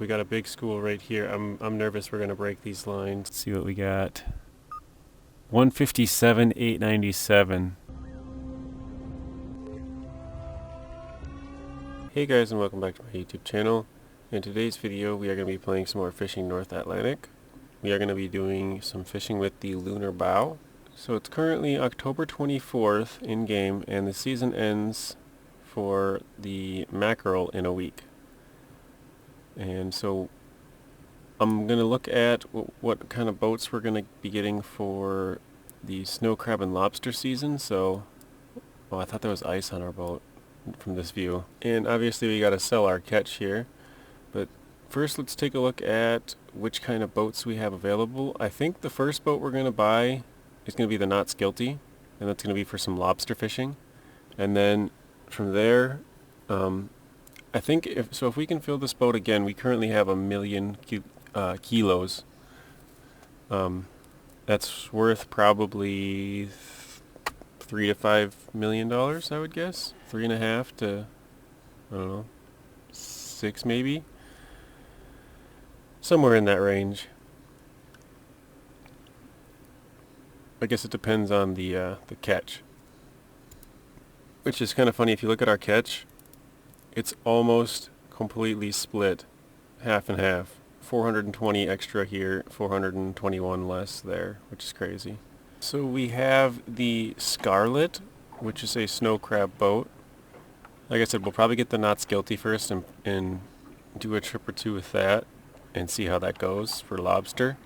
We got a big school right here. I'm nervous we're gonna break these lines. Let's see what we got. 157, 897. Hey guys, and welcome back to my YouTube channel. In today's video we are going to be playing some more Fishing North Atlantic. We are going to be doing some fishing with the Lunar bow. So it's currently October 24th in game, and the season ends for the mackerel in a week. And so I'm going to look at what kind of boats we're going to be getting for the snow crab and lobster season. So, oh, I thought there was ice on our boat from this view. And obviously we got to sell our catch here. But first let's take a look at which kind of boats we have available. I think the first boat we're going to buy is going to be the Not Skilty, and that's going to be for some lobster fishing. And then from there, I think if we can fill this boat again, we currently have 1,000,000 kilos. That's worth probably $3 to $5 million, I would guess. 3.5 to, I don't know, 6 maybe. Somewhere in that range. I guess it depends on the catch. Which is kind of funny. If you look at our catch, it's almost completely split, half and half. 420 extra here, 421 less there, which is crazy. So we have the Scarlet, which is a snow crab boat. Like I said, we'll probably get the Not Skilty first and do a trip or two with that and see how that goes for lobster.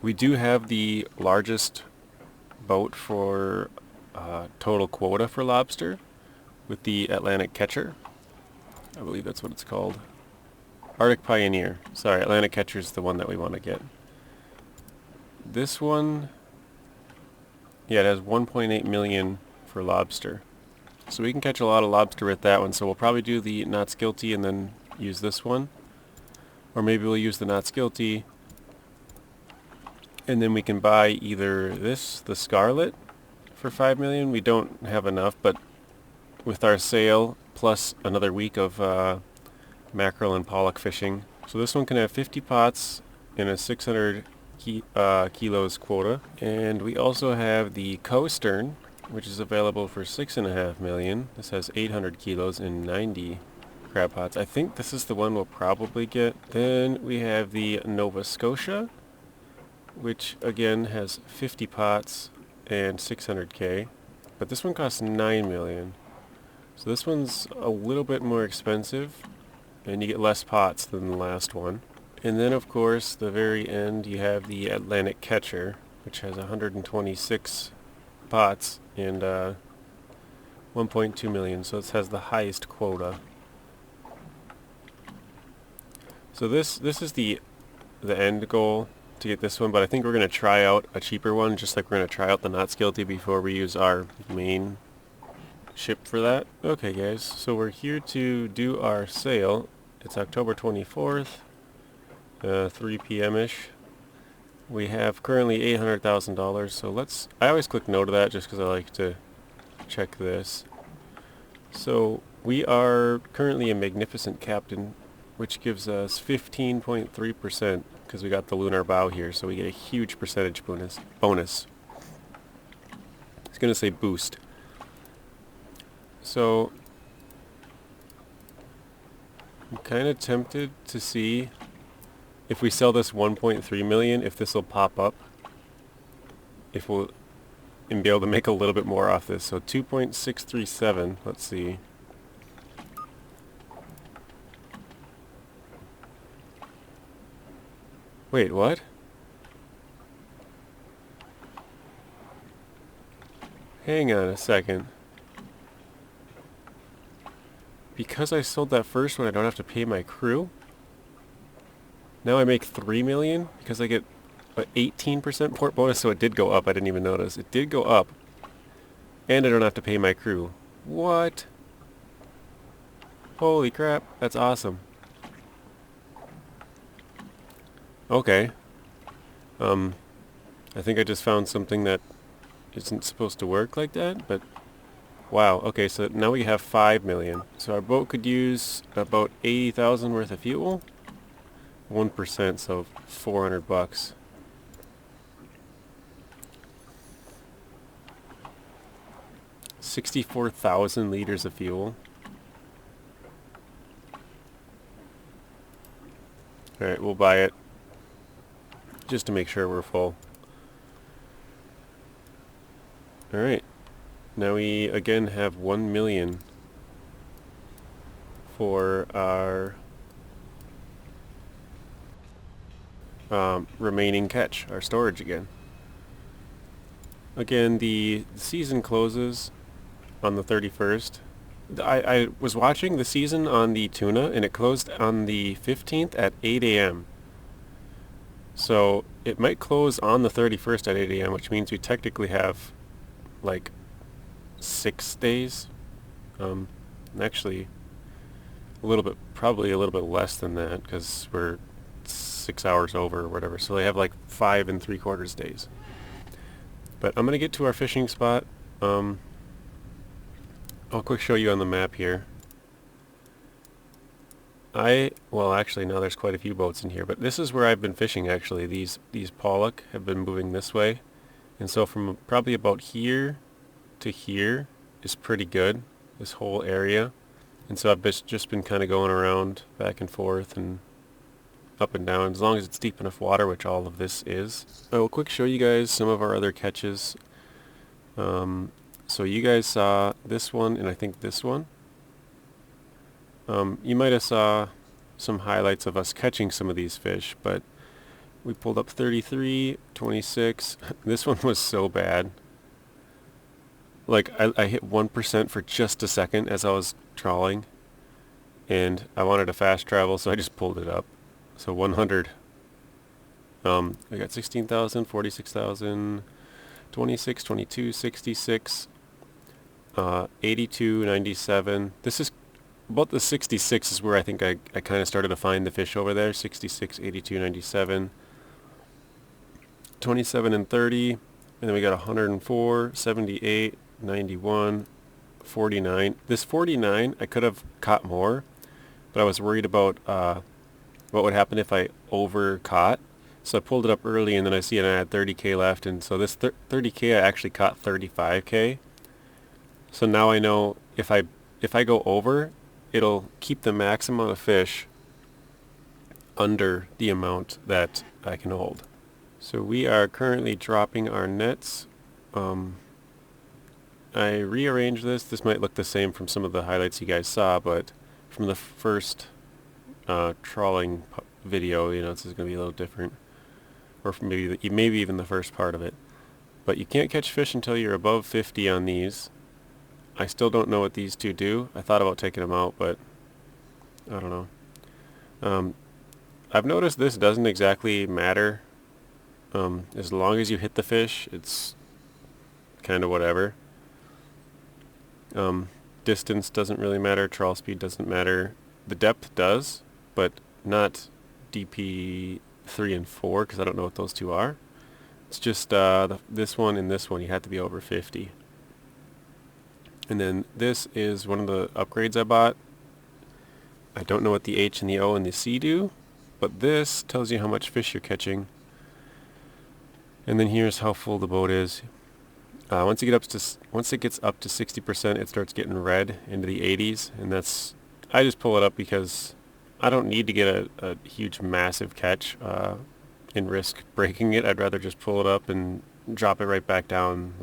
We do have the largest boat for total quota for lobster, with the Atlantic Catcher. I believe that's what it's called. Arctic Pioneer. Sorry, Atlantic Catcher is the one that we want to get. This one, yeah, it has 1.8 million for lobster. So we can catch a lot of lobster with that one, so we'll probably do the Not Skilty and then use this one. Or maybe we'll use the Not Skilty and then we can buy either this, the Scarlet, for 5 million. We don't have enough, but with our sale plus another week of mackerel and pollock fishing. So this one can have 50 pots in a 600 kilos quota. And we also have the Coastern, which is available for 6.5 million. This has 800 kilos and 90 crab pots. I think this is the one we'll probably get. Then we have the Nova Scotia, which again has 50 pots and 600k. But this one costs 9 million. So this one's a little bit more expensive, and you get less pots than the last one. And then of course, the very end, you have the Atlantic Catcher, which has 126 pots and 1.2 million, so this has the highest quota. So this is the end goal to get this one, but I think we're going to try out a cheaper one, just like we're going to try out the Not Skilty before we use our main ship for that. Okay guys, so we're here to do our sale. It's October 24th, 3 p.m.-ish. We have currently $800,000, so I always click no to that just because I like to check this. So we are currently a Magnificent Captain, which gives us 15.3% because we got the Lunar bow here, so we get a huge percentage bonus. It's going to say boost. So I'm kind of tempted to see if we sell this 1.3 million, if this will pop up, if we'll and be able to make a little bit more off this. So 2.637, let's see. Wait, what? Hang on a second. Because I sold that first one, I don't have to pay my crew? Now I make 3 million because I get an 18% port bonus, so it did go up. I didn't even notice. It did go up. And I don't have to pay my crew. What? Holy crap, that's awesome. Okay. I think I just found something that isn't supposed to work like that, but Wow, okay, so now we have 5 million. So our boat could use about 80,000 worth of fuel. 1%, so 400 bucks. $64,000 liters of fuel. Alright, we'll buy it just to make sure we're full. Alright, now we again have 1 million for our remaining catch, our storage again. Again, the season closes on the 31st. I was watching the season on the tuna, and it closed on the 15th at 8 a.m. So it might close on the 31st at 8 a.m., which means we technically have like 6 days. Actually, probably a little bit less than that, because we're 6 hours over or whatever. So they have like 5 3/4 days. But I'm gonna get to our fishing spot. I'll quick show you on the map here. Well, actually, now there's quite a few boats in here, but this is where I've been fishing, actually. These pollock have been moving this way, and so from probably about here to here is pretty good, this whole area. And so I've just been kind of going around back and forth and up and down, as long as it's deep enough water, which all of this is. I will quick show you guys some of our other catches. So you guys saw this one, and I think this one. You might have saw some highlights of us catching some of these fish, but we pulled up 33, 26. This one was so bad. Like, I hit 1% for just a second as I was trawling, and I wanted to fast travel, so I just pulled it up. So 100. We got 16,000, 46,000, 26, 22, 66, 82, 97. This is about the 66 is where I think I kind of started to find the fish over there. 66, 82, 97, 27 and 30, and then we got 104, 78, 91, 49. This 49, I could have caught more, but I was worried about what would happen if I over caught. So I pulled it up early, and then I see it, and I had 30K left, and so this 30K I actually caught 35K. So now I know if I go over, it'll keep the max amount of fish under the amount that I can hold. So we are currently dropping our nets. I rearranged this. This might look the same from some of the highlights you guys saw, but from the first trawling video, this is going to be a little different, or from maybe even the first part of it. But you can't catch fish until you're above 50 on these. I still don't know what these two do. I thought about taking them out, but I don't know. I've noticed this doesn't exactly matter. As long as you hit the fish, it's kind of whatever. Distance doesn't really matter. Trawl speed doesn't matter. The depth does, but not DP 3 and 4, because I don't know what those two are. It's just this one and this one. You have to be over 50. And then this is one of the upgrades I bought. I don't know what the H and the O and the C do, but this tells you how much fish you're catching. And then here's how full the boat is. Once it gets up to 60%, it starts getting red into the 80s, and I just pull it up because I don't need to get a huge, massive catch and risk breaking it. I'd rather just pull it up and drop it right back down,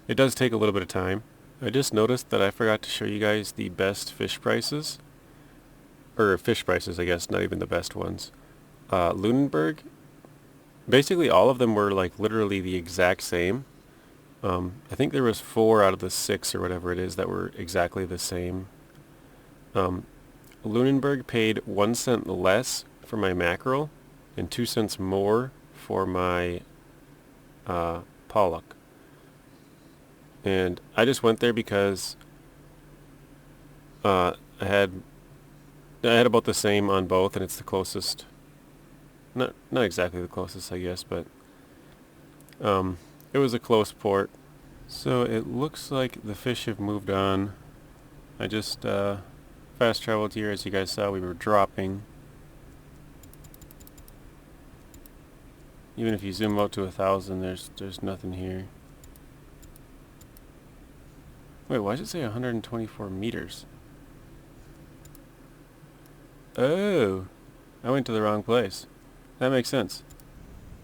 It does take a little bit of time. I just noticed that I forgot to show you guys the best fish prices. Or fish prices, I guess, not even the best ones. Lunenburg, basically all of them were like literally the exact same. I think there was 4 out of the 6 or whatever it is that were exactly the same. Lunenburg paid 1 cent less for my mackerel and 2 cents more for my pollock. And I just went there because I had about the same on both, and it's the closest. Not exactly the closest, I guess, but it was a close port. So it looks like the fish have moved on. I just fast traveled here. As you guys saw, we were dropping. Even if you zoom out to 1,000, there's nothing here. Wait, why does it say 124 meters? Oh, I went to the wrong place. That makes sense.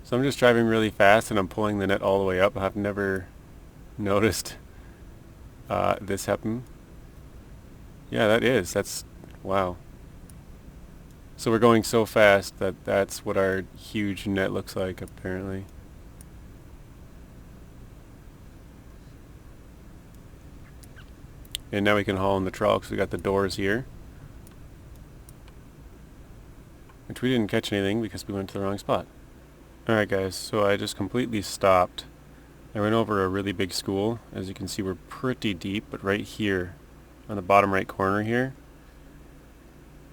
So I'm just driving really fast and I'm pulling the net all the way up. I've never noticed this happen. Yeah, that's, wow. So we're going so fast that that's what our huge net looks like, apparently. And now we can haul in the trawl because we got the doors here. Which we didn't catch anything because we went to the wrong spot. Alright guys, so I just completely stopped. I went over a really big school. As you can see, we're pretty deep, but right here, on the bottom right corner here,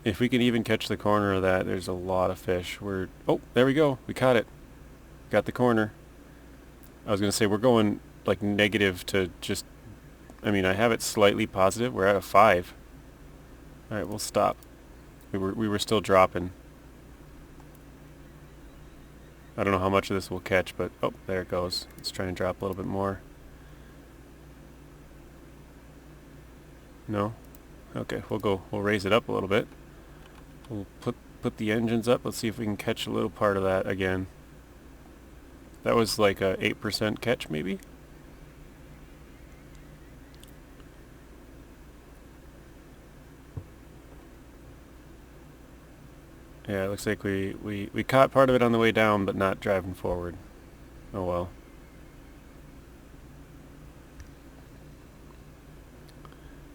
if we can even catch the corner of that, there's a lot of fish. Oh, there we go. We caught it. Got the corner. I was going to say, we're going like negative to just, I mean, I have it slightly positive. We're at a 5. Alright, we'll stop. We were still dropping. I don't know how much of this we'll catch, but oh, there it goes. Let's try and drop a little bit more. No? Okay, we'll raise it up a little bit. We'll put the engines up. Let's see if we can catch a little part of that again. That was like a 8% catch maybe? Yeah, it looks like we caught part of it on the way down, but not driving forward. Oh well.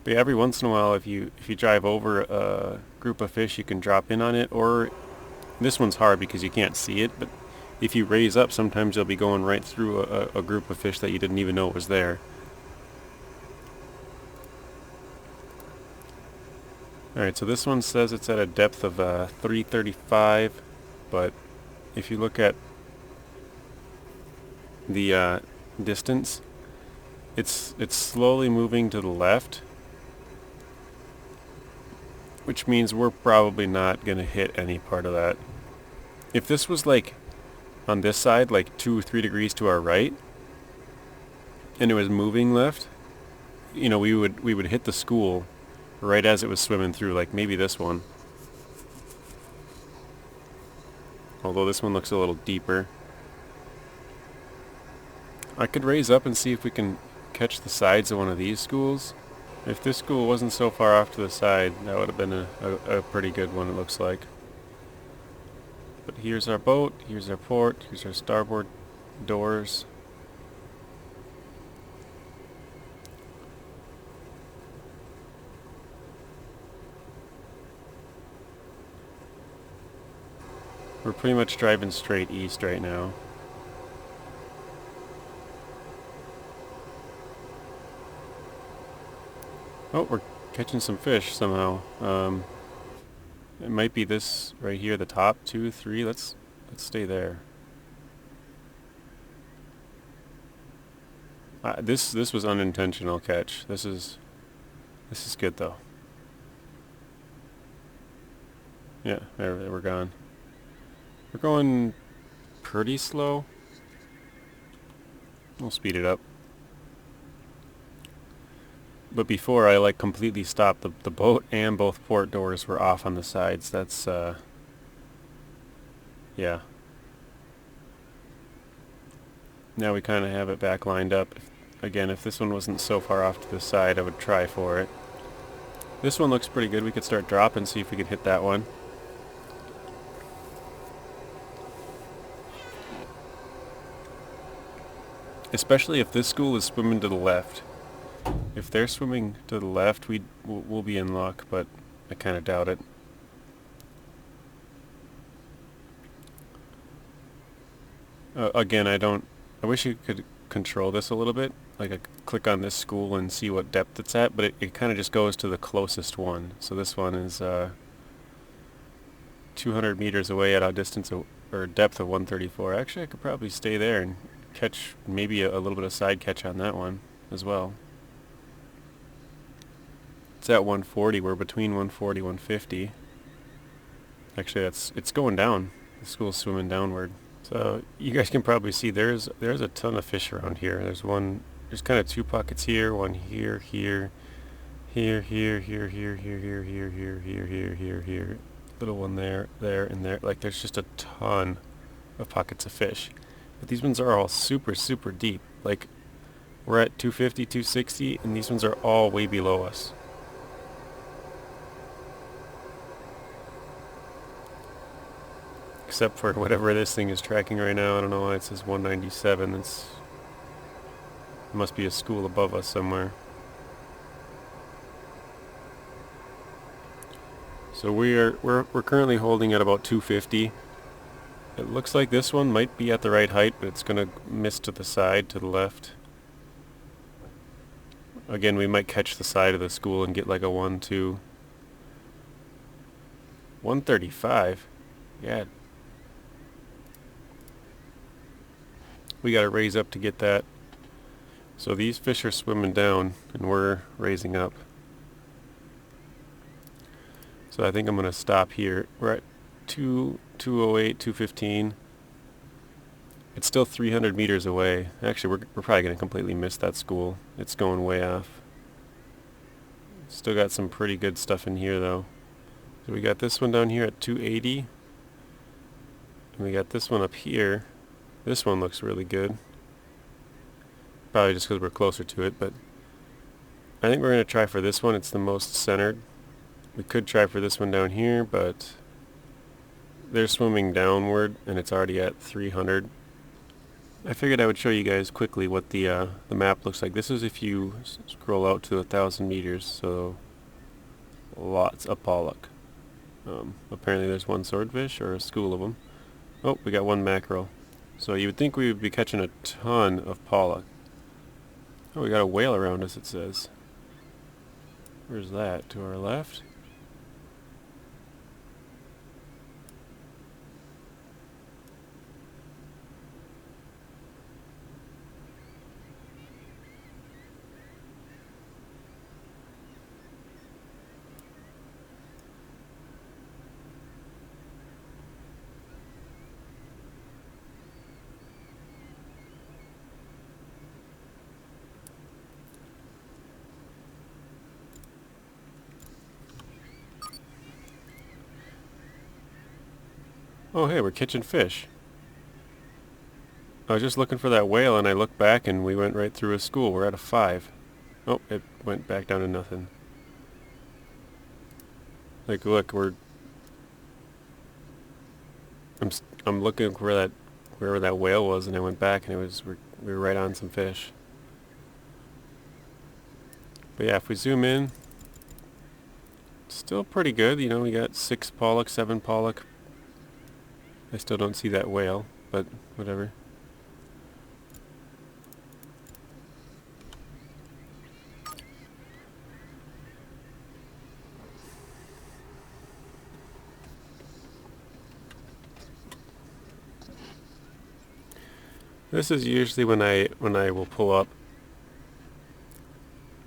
But yeah, every once in a while, if you drive over a group of fish, you can drop in on it. Or this one's hard because you can't see it. But if you raise up, sometimes you'll be going right through a group of fish that you didn't even know was there. Alright, so this one says it's at a depth of 335, but if you look at the distance, it's slowly moving to the left, which means we're probably not going to hit any part of that. If this was like on this side, like 2 or 3 degrees to our right, and it was moving left, you know, we would hit the school right as it was swimming through, like maybe this one. Although this one looks a little deeper. I could raise up and see if we can catch the sides of one of these schools. If this school wasn't so far off to the side, that would have been a pretty good one, it looks like. But here's our boat, here's our port, here's our starboard doors. We're pretty much driving straight east right now. Oh, we're catching some fish somehow. It might be this right here, the top 2, 3. Let's stay there. This was unintentional catch. This is good though. Yeah, there we're gone. We're going pretty slow. We'll speed it up. But before I like completely stopped, the boat and both port doors were off on the sides. That's yeah. Now we kind of have it back lined up. Again, if this one wasn't so far off to the side, I would try for it. This one looks pretty good. We could start dropping, see if we could hit that one. Especially if this school is swimming to the left. If they're swimming to the left, we'll be in luck, but I kind of doubt it. Again, I wish you could control this a little bit. Like I could click on this school and see what depth it's at, but it kind of just goes to the closest one. So this one is 200 meters away at a distance or depth of 134. Actually, I could probably stay there and catch maybe a little bit of side catch on that one as well. It's at 140. We're between 140 150. Actually, it's going down. The school's swimming downward. So you guys can probably see there's a ton of fish around here. There's kind of two pockets here, one here, here, here, here, here, here, here, here, here, here, here, here, here, here, little one there, there, and there. Like there's just a ton of pockets of fish. But these ones are all super, super deep. Like we're at 250, 260, and these ones are all way below us. Except for whatever this thing is tracking right now. I don't know why it says 197. It must be a school above us somewhere. So we're currently holding at about 250. It looks like this one might be at the right height, but it's gonna miss to the side, to the left. Again, we might catch the side of the school and get like a 1-2. 135. Yeah. We gotta raise up to get that. So these fish are swimming down and we're raising up. So I think I'm gonna stop here. We're at 208, 215. It's still 300 meters away. Actually, we're probably gonna completely miss that school. It's going way off. Still got some pretty good stuff in here though. So we got this one down here at 280. And we got this one up here. This one looks really good. Probably just because we're closer to it, but I think we're going to try for this one. It's the most centered. We could try for this one down here, but they're swimming downward and it's already at 300. I figured I would show you guys quickly what the map looks like. This is if you scroll out to 1,000 meters, so lots of pollock. Apparently there's one swordfish or a school of them. Oh, we got one mackerel. So you would think we would be catching a ton of pollock. Oh, we got a whale around us, it says. Where's that? To our left? Oh hey, we're catching fish. I was just looking for that whale and I looked back and we went right through a school. We're at a 5. Oh, it went back down to nothing. Like look, I'm looking for wherever that whale was and I went back and we were right on some fish. But yeah, if we zoom in, still pretty good. You know, we got 6 pollock, 7 pollock. I still don't see that whale, but whatever. This is usually when I will pull up.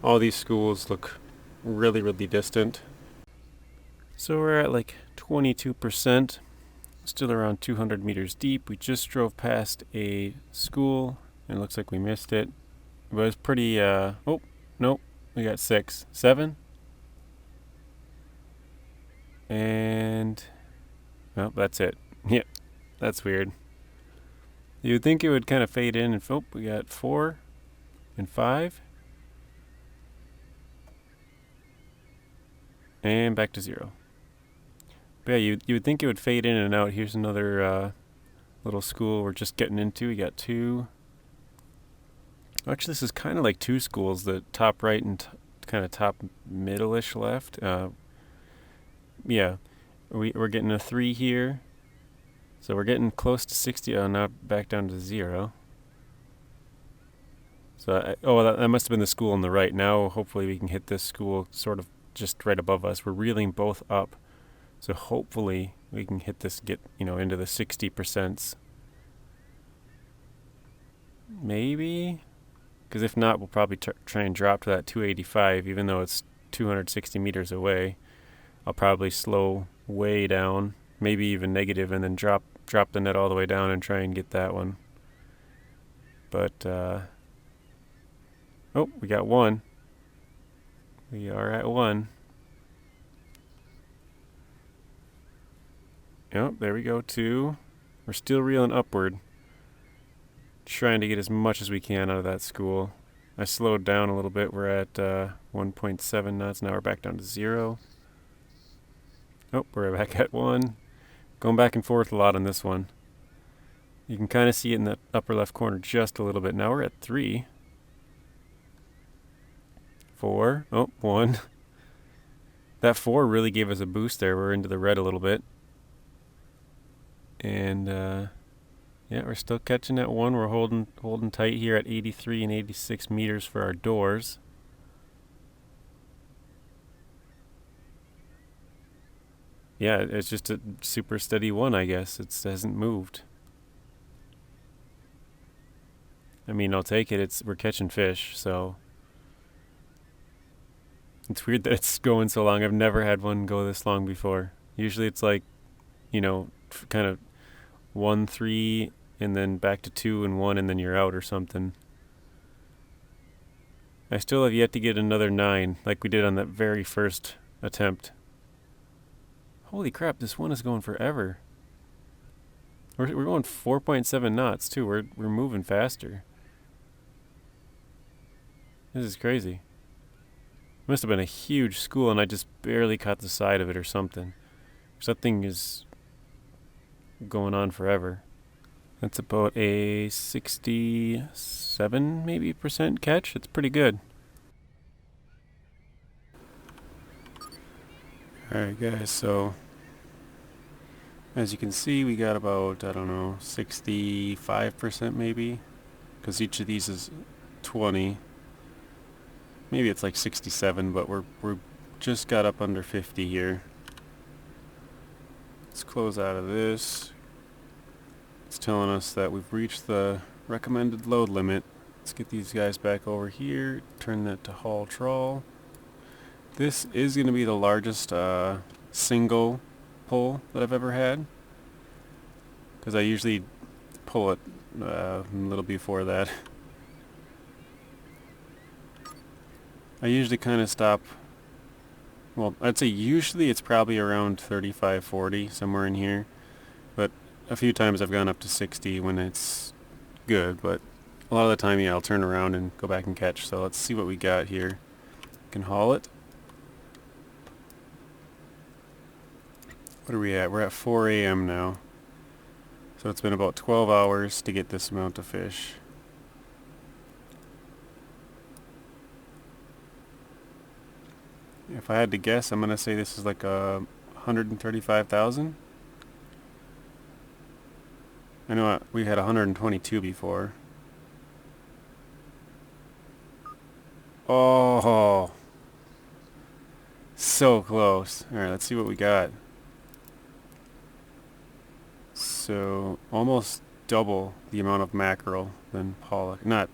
All these schools look really, really distant. So we're at like 22%. Still around 200 meters deep. We just drove past a school and it looks like we missed it. It was pretty, oh, nope, we got 6. 7? And, well, that's it. Yep, that's weird. You would think it would kind of fade in and, oh, we got 4 and 5. And back to 0. But yeah, you would think it would fade in and out. Here's another little school we're just getting into. We got 2. Actually, this is kind of like 2 schools. The top right and kind of top middle-ish left. Yeah, we're getting a 3 here. So we're getting close to 60. Oh, now back down to 0. So, that must have been the school on the right. Now, hopefully we can hit this school sort of just right above us. We're reeling both up. So hopefully we can hit this, get into the 60%. maybe? Because if not, we'll probably try and drop to that 285, even though it's 260 meters away. I'll probably slow way down, maybe even negative, and then drop the net all the way down and try and get that one. But, oh, we got one. We are at one. Yep, there we go, two. We're still reeling upward. Trying to get as much as we can out of that school. I slowed down a little bit. We're at 1.7 knots. Now we're back down to 0. Oh, we're back at 1. Going back and forth a lot on this one. You can kind of see it in the upper left corner just a little bit. Now we're at 3. 4. Oh, 1. That 4 really gave us a boost there. We're into the red a little bit. And yeah, we're still catching at 1. We're holding tight here at 83 and 86 meters for our doors. Yeah, it's just a super steady 1, I guess. It hasn't moved. I mean, I'll take it. We're catching fish, so it's weird that it's going so long. I've never had one go this long before. Usually it's like, you know, kind of 1, 3, and then back to 2 and 1, and then you're out or something. I still have yet to get another 9 like we did on that very first attempt. Holy crap, this one is going forever. We're going 4.7 knots too. We're moving faster. This is crazy. Must have been a huge school and I just barely caught the side of it or something. Something is going on forever. That's about a 67 maybe % catch. It's pretty good. Alright guys, so as you can see we got about, I don't know, 65% maybe, because each of these is 20. Maybe it's like 67, but we're just got up under 50 here. Let's close out of this. It's telling us that we've reached the recommended load limit. Let's get these guys back over here, turn that to haul trawl. This is going to be the largest single pull that I've ever had, because I usually pull it a little before that. I usually kind of stop, well, I'd say usually it's probably around 35, 40, somewhere in here, but a few times I've gone up to 60 when it's good, but a lot of the time, yeah, I'll turn around and go back and catch. So let's see what we got here. Can haul it. What are we at? We're at 4 a.m. now. So it's been about 12 hours to get this amount of fish. If I had to guess, I'm going to say this is like 135,000. I know we had 122 before. Oh, so close. Alright, let's see what we got. So, almost double the amount of mackerel than pollock. Not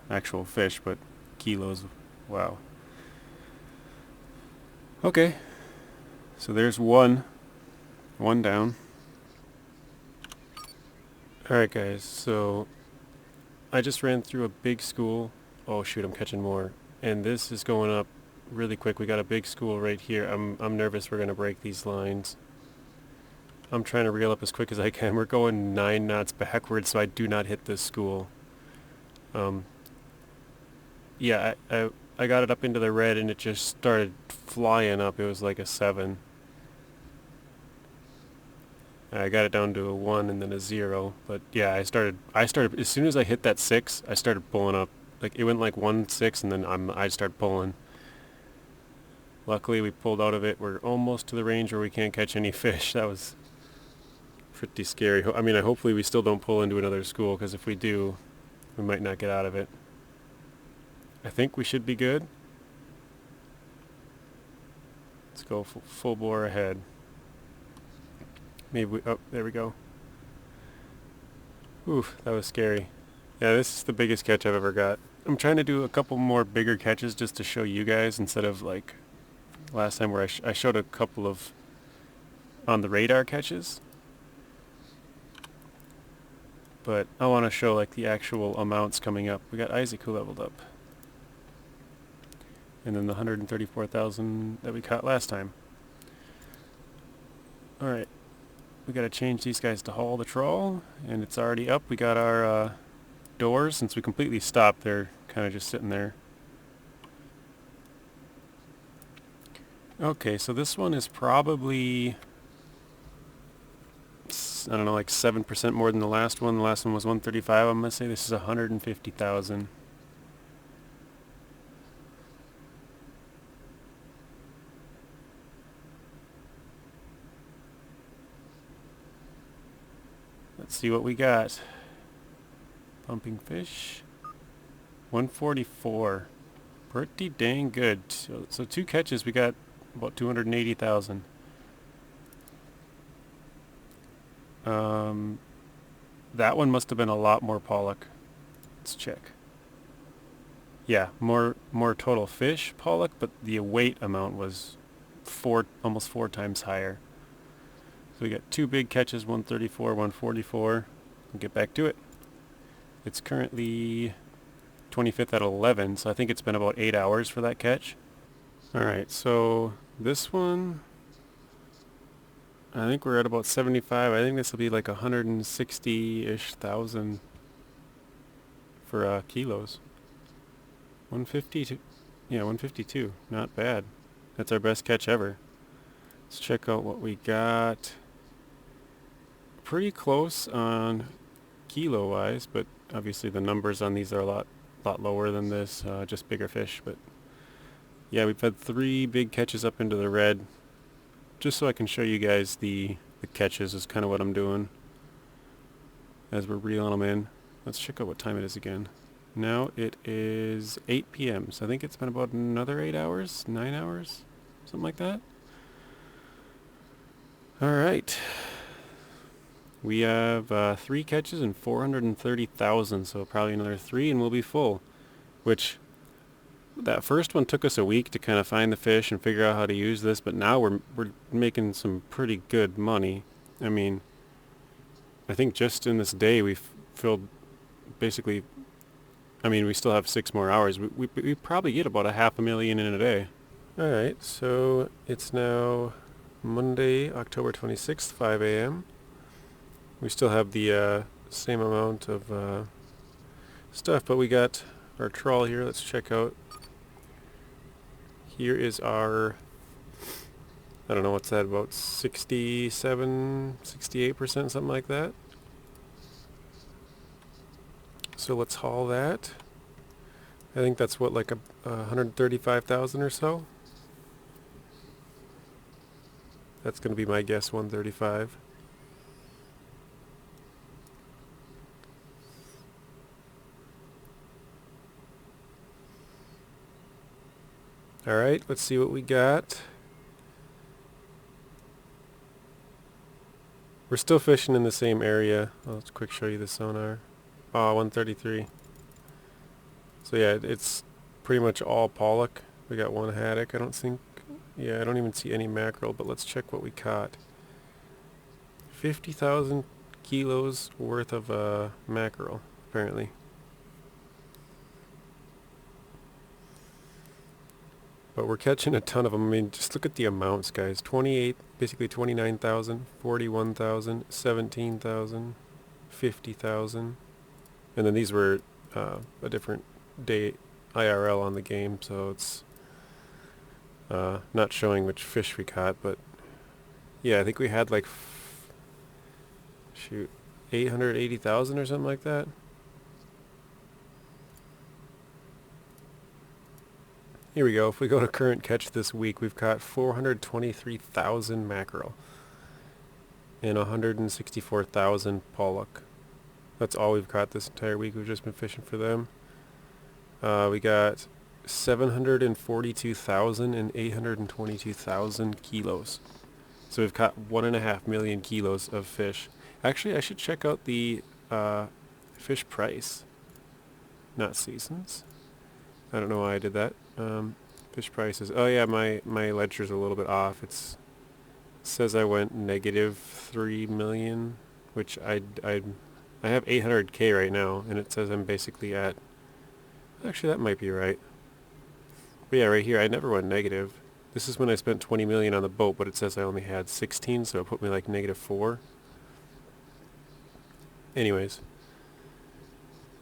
actual fish, but kilos. Wow. Okay. So there's one down. Alright guys, so I just ran through a big school. Oh shoot, I'm catching more. And this is going up really quick. We got a big school right here. I'm nervous we're gonna break these lines. I'm trying to reel up as quick as I can. We're going 9 knots backwards so I do not hit this school. Yeah, I got it up into the red and it just started flying up. It was like a 7. I got it down to a 1 and then a 0. But yeah, I started as soon as I hit that 6, I started pulling up. Like it went like 1, 6 and then I started pulling. Luckily we pulled out of it. We're almost to the range where we can't catch any fish. That was pretty scary. I mean, hopefully we still don't pull into another school, because if we do, we might not get out of it. I think we should be good. Let's go full bore ahead. Maybe we, oh, there we go. Oof, that was scary. Yeah, this is the biggest catch I've ever got. I'm trying to do a couple more bigger catches just to show you guys instead of like last time where I showed a couple of on the radar catches. But I want to show like the actual amounts coming up. We got Isaac who leveled up. And then the 134,000 that we caught last time. Alright, we gotta change these guys to haul the trawl, and it's already up. We got our doors. Since we completely stopped, they're kind of just sitting there. Okay, so this one is probably, I don't know, like 7% more than the last one. The last one was 135. I'm gonna say this is 150,000. Let's see what we got. Pumping fish. 144. Pretty dang good. So 2 catches, we got about 280,000. That one must have been a lot more pollock. Let's check. Yeah, more total fish pollock, but the weight amount was almost 4 times higher. So we got 2 big catches, 134, 144. We'll get back to it. It's currently 25th at 11, so I think it's been about 8 hours for that catch. Alright, so this one, I think we're at about 75. I think this will be like 160-ish thousand for kilos. 152. Yeah, 152. Not bad. That's our best catch ever. Let's check out what we got. Pretty close on kilo-wise, but obviously the numbers on these are a lot lower than this, just bigger fish. But yeah, we've had 3 big catches up into the red. Just so I can show you guys the catches is kind of what I'm doing as we're reeling them in. Let's check out what time it is again. Now it is 8 p.m. So I think it's been about another 8 hours, 9 hours, something like that. Alright. We have 3 catches and 430,000, so probably another 3 and we'll be full. Which, that first one took us a week to kind of find the fish and figure out how to use this, but now we're making some pretty good money. I mean, I think just in this day we've filled basically, I mean, we still have 6 more hours. We probably get about 500,000 in a day. Alright, so it's now Monday, October 26th, 5 a.m. We still have the same amount of stuff, but we got our trawl here. Let's check out. Here is our, I don't know, what's that, about 67, 68%, something like that. So let's haul that. I think that's what, like 135,000 or so. That's going to be my guess, 135. Alright, let's see what we got. We're still fishing in the same area. I'll just quick show you the sonar. Oh, 133. So yeah, it's pretty much all pollock. We got 1 haddock, I don't think. Yeah, I don't even see any mackerel, but let's check what we caught. 50,000 kilos worth of mackerel, apparently. But we're catching a ton of them. I mean, just look at the amounts, guys. 28, basically 29,000, 41,000, 17,000, 50,000. And then these were a different day IRL on the game, so it's not showing which fish we caught, but yeah, I think we had like, shoot, 880,000 or something like that. Here we go. If we go to current catch this week, we've caught 423,000 mackerel and 164,000 pollock. That's all we've caught this entire week. We've just been fishing for them. We got 742,000 and 822,000 kilos. So we've caught 1.5 million kilos of fish. Actually, I should check out the fish price. not seasons. I don't know why I did that. Fish prices. Oh yeah, my ledger's a little bit off. It says I went negative 3 million, which I have 800k right now, and it says I'm basically at. Actually, that might be right. But yeah, right here, I never went negative. This is when I spent 20 million on the boat, but it says I only had 16, so it put me like negative 4. Anyways,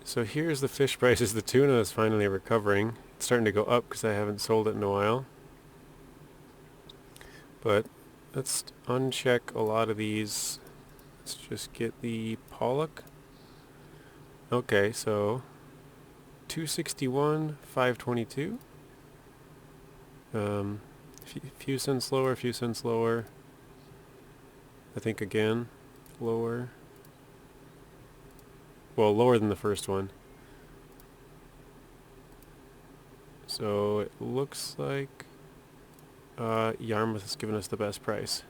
so here's the fish prices. The tuna is finally recovering. It's starting to go up because I haven't sold it in a while. But let's uncheck a lot of these. Let's just get the pollock. Okay, so 261, 522. Few cents lower, few cents lower. I think again, lower. Well, lower than the first one. So it looks like Yarmouth has given us the best price.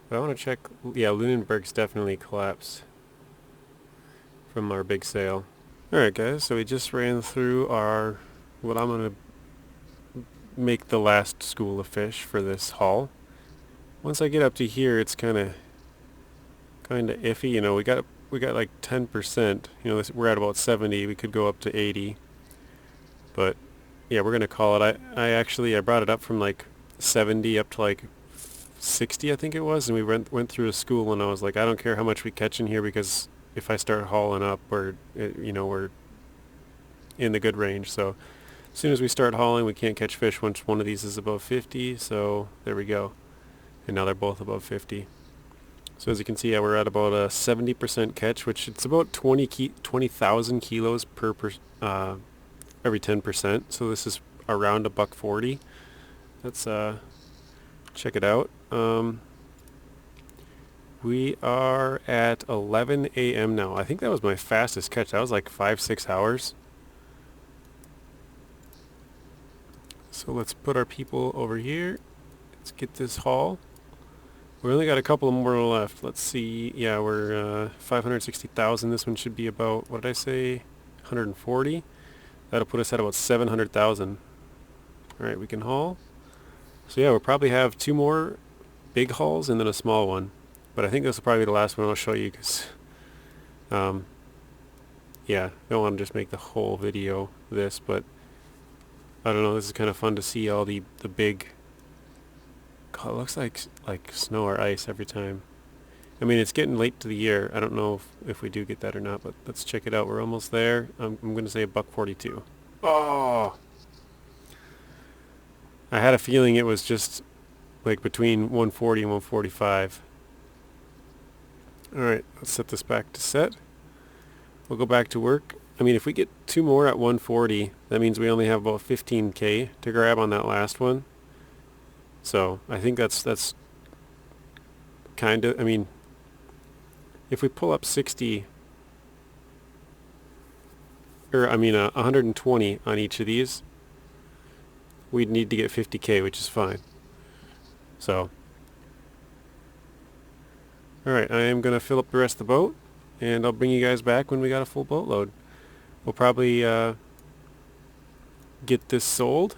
But I want to check. Yeah, Lunenburg's definitely collapsed from our big sale. Alright guys, so we just ran through our, what I'm going to make the last school of fish for this haul. Once I get up to here, it's kind of iffy. You know, we got like 10%. You know, we're at about 70. We could go up to 80. But yeah, we're gonna call it. I brought it up from like 70 up to like 60, I think it was, and we went through a school, and I was like, I don't care how much we catch in here, because if I start hauling up, we're in the good range. So as soon as we start hauling, we can't catch fish once one of these is above 50. So there we go. And now they're both above 50. So as you can see, yeah, we're at about a 70% catch, which it's about 20,000 kilos per every 10%. So this is around $1.40. Let's check it out. We are at 11 a.m. now. I think that was my fastest catch. That was like 5-6 hours. So let's put our people over here. Let's get this haul. We only got a couple more left. Let's see. Yeah, we're 560,000. This one should be about, what did I say, 140. That'll put us at about 700,000. All right, we can haul. So yeah, we'll probably have 2 more big hauls and then a small one. But I think this will probably be the last one I'll show you, because yeah, I don't want to just make the whole video this, but I don't know, this is kind of fun to see all the big. God, it looks like snow or ice every time. I mean, it's getting late to the year. I don't know if we do get that or not, but let's check it out. We're almost there. I'm going to say $1.42. Oh! I had a feeling it was just like between 140 and 145. Alright, let's set this back to set. We'll go back to work. I mean, if we get 2 more at 140, that means we only have about 15k to grab on that last one. So I think that's kind of, I mean, if we pull up 60, or I mean 120 on each of these, we'd need to get 50k, which is fine. So, alright, I am going to fill up the rest of the boat, and I'll bring you guys back when we got a full boatload. We'll probably get this sold,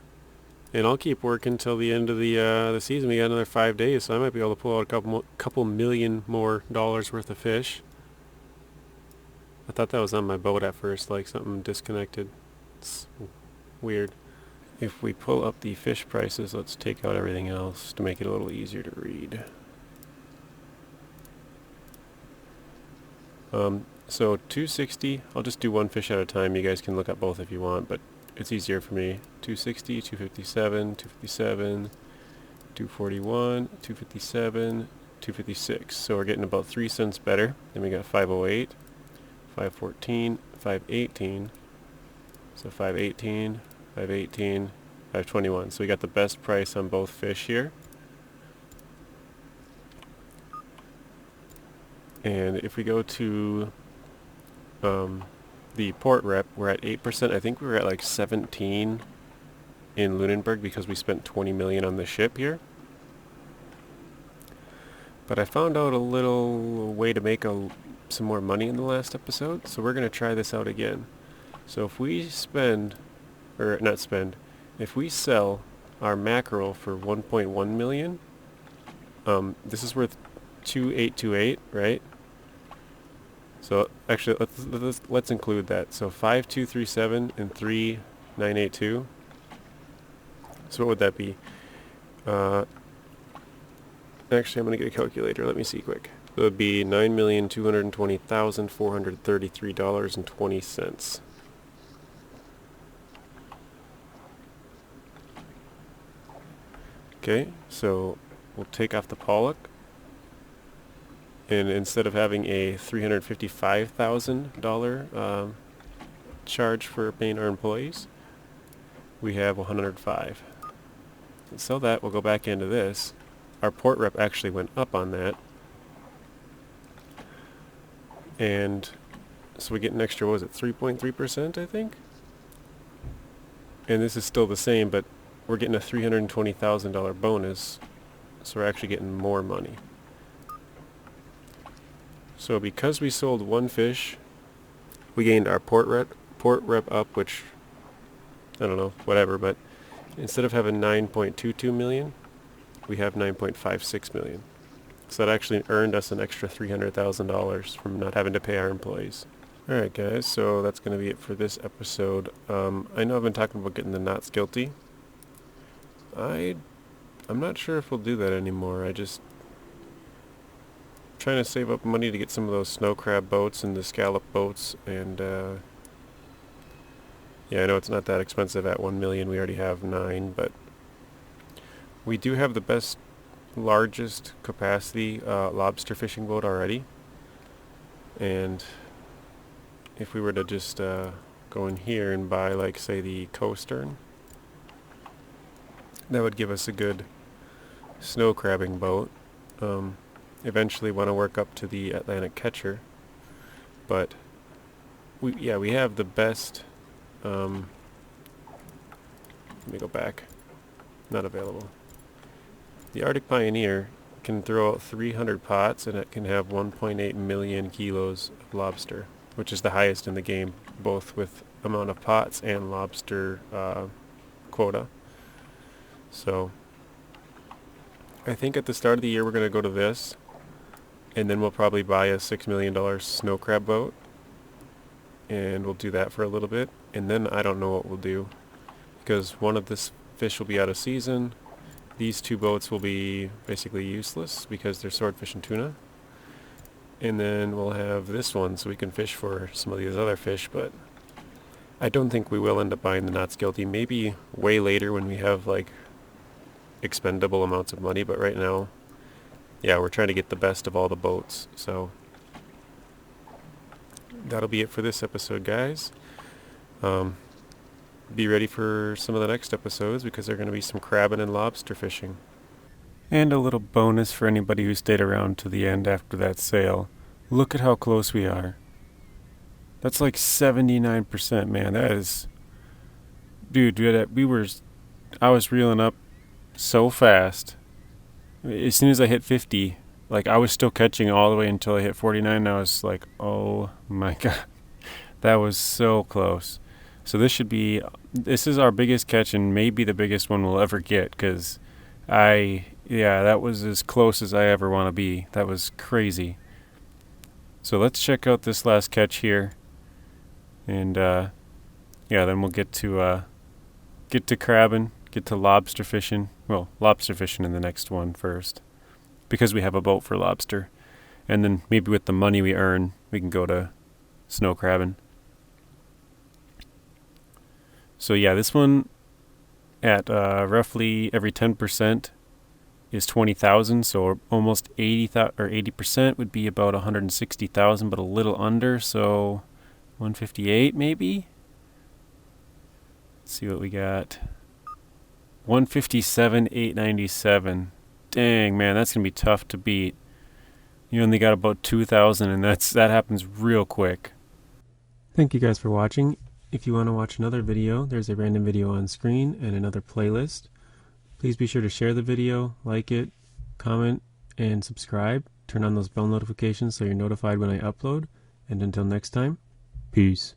and I'll keep working till the end of the season. We got another 5 days, so I might be able to pull out a couple million more dollars worth of fish. I thought that was on my boat at first, like something disconnected. It's weird. If we pull up the fish prices, let's take out everything else to make it a little easier to read. So 260, I'll just do one fish at a time. You guys can look at both if you want, but it's easier for me. 260, 257, 257, 241, 257, 256. So we're getting about 3 cents better. Then we got 508, 514, 518. So 518, 518, 521. So we got the best price on both fish here. And if we go to the port rep, we're at 8%. I think we were at like 17 in Lunenburg because we spent 20 million on the ship here. But I found out a little way to make some more money in the last episode, so we're going to try this out again. So if we spend, or not spend, if we sell our mackerel for 1.1 million, this is worth 2828, right? So actually, let's include that. So 5237 and 3982. So what would that be? Actually, I'm gonna get a calculator. Let me see quick. So it would be $9,220,433.20. Okay, so we'll take off the pollock, and instead of having a $355,000 charge for paying our employees, we have 105. And so that we'll go back into this. Our port rep actually went up on that, and so we get an extra, what was it, 3.3%, I think? And this is still the same, but we're getting a $320,000 bonus, so we're actually getting more money. So because we sold one fish, we gained our port rep up, which, I don't know, whatever, but instead of having 9.22 million, we have 9.56 million. So that actually earned us an extra $300,000 from not having to pay our employees. Alright guys, so that's going to be it for this episode. I know I've been talking about getting the knots guilty. I'm not sure if we'll do that anymore. Trying to save up money to get some of those snow crab boats and the scallop boats, and yeah, I know it's not that expensive at 1 million. We already have 9, but we do have the best, largest capacity lobster fishing boat already. And if we were to just go in here and buy, like, say, the Coastern, that would give us a good snow crabbing boat. Eventually want to work up to the Atlantic Catcher, but we have the best. Let me go back. Not available. The Arctic Pioneer can throw out 300 pots, and it can have 1.8 million kilos of lobster, which is the highest in the game, both with amount of pots and lobster quota. So I think at the start of the year we're going to go to this, and then we'll probably buy a $6 million snow crab boat, and we'll do that for a little bit, and then I don't know what we'll do, because one of this fish will be out of season. These two boats will be basically useless because they're swordfish and tuna, and then we'll have this one so we can fish for some of these other fish, but I don't think we will end up buying the Knots Guilty. Maybe way later when we have like expendable amounts of money, but right now, yeah, we're trying to get the best of all the boats. So that'll be it for this episode, guys. Be ready for some of the next episodes because there are going to be some crabbing and lobster fishing. And a little bonus for anybody who stayed around to the end after that sale. Look at how close we are. That's like 79%, man. That is... Dude, I was reeling up so fast. As soon as I hit 50, like, I was still catching all the way until I hit 49, and I was like, oh my god. That was so close. So this is our biggest catch and maybe the biggest one we'll ever get, because that was as close as I ever want to be. That was crazy. So let's check out this last catch here, and then we'll get to crabbing, get to lobster fishing. Well, lobster fishing in the next one first, because we have a boat for lobster, and then maybe with the money we earn, we can go to snow crabbing. So yeah, this one at roughly every 10% is 20,000. So almost 80% would be about 160,000, but a little under. So 158 maybe. Let's see what we got. 157,897. Dang, man, that's gonna be tough to beat. You only got about 2,000, and that happens real quick. Thank you guys for watching. If you want to watch another video, there's a random video on screen and another playlist. Please be sure to share the video, like it, comment, and subscribe. Turn on those bell notifications so you're notified when I upload. And until next time, peace.